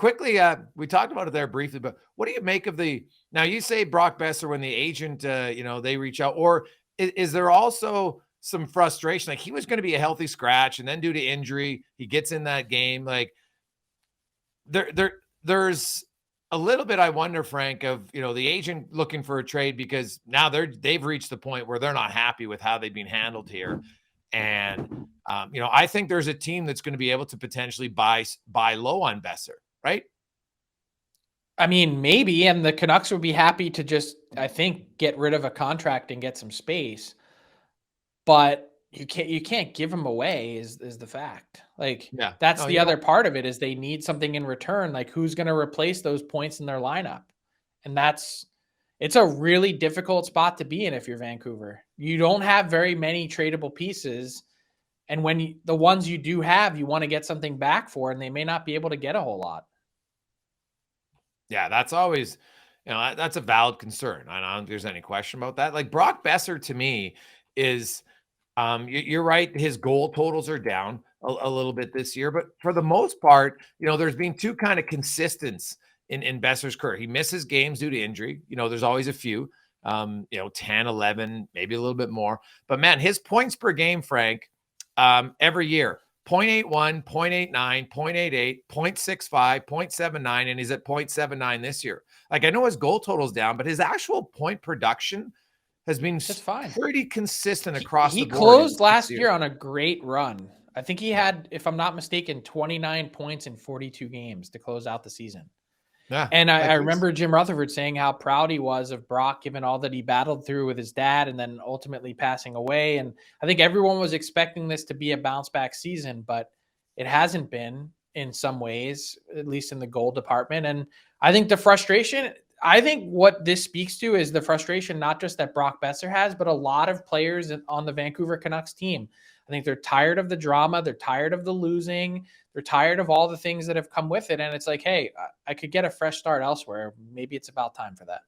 quickly, we talked about it there briefly, but what do you make of now you say Brock Boeser when the agent, they reach out, or is there also some frustration? Like, he was going to be a healthy scratch, and then due to injury, he gets in that game. Like, there's a little bit, I wonder, Frank, of, the agent looking for a trade because now they've reached the point where they're not happy with how they've been handled here. And, I think there's a team that's going to be able to potentially buy low on Boeser, right? I mean, maybe, and the Canucks would be happy to just, I think, get rid of a contract and get some space. But you can't give him away is the fact. Like, Yeah. that's No, the other part of it, is they need something in return. Like, who's going to replace those points in their lineup? And it's a really difficult spot to be in if you're Vancouver. You don't have very many tradable pieces. And when the ones you do have, you want to get something back for, and they may not be able to get a whole lot. Yeah, that's always, that's a valid concern. I don't think there's any question about that. Like, Brock Boeser, to me, is, you're right. His goal totals are down a little bit this year, but for the most part, there's been two kind of consistents in Boeser's career. He misses games due to injury. There's always a few, 10, 11, maybe a little bit more. But man, his points per game, Frank, every year, 0.81, 0.89, 0.88, 0.65, 0.79, and he's at 0.79 this year. Like, I know his goal total's down, but his actual point production has been pretty consistent across the board. He closed last year on a great run. I think he had, if I'm not mistaken, 29 points in 42 games to close out the season. Yeah. And I remember Jim Rutherford saying how proud he was of Brock, given all that he battled through with his dad and then ultimately passing away. And I think everyone was expecting this to be a bounce back season, but it hasn't been in some ways, at least in the goal department. And I think what this speaks to is the frustration, not just that Brock Boeser has, but a lot of players on the Vancouver Canucks team. I think they're tired of the drama. They're tired of the losing. They're tired of all the things that have come with it. And it's like, hey, I could get a fresh start elsewhere. Maybe it's about time for that.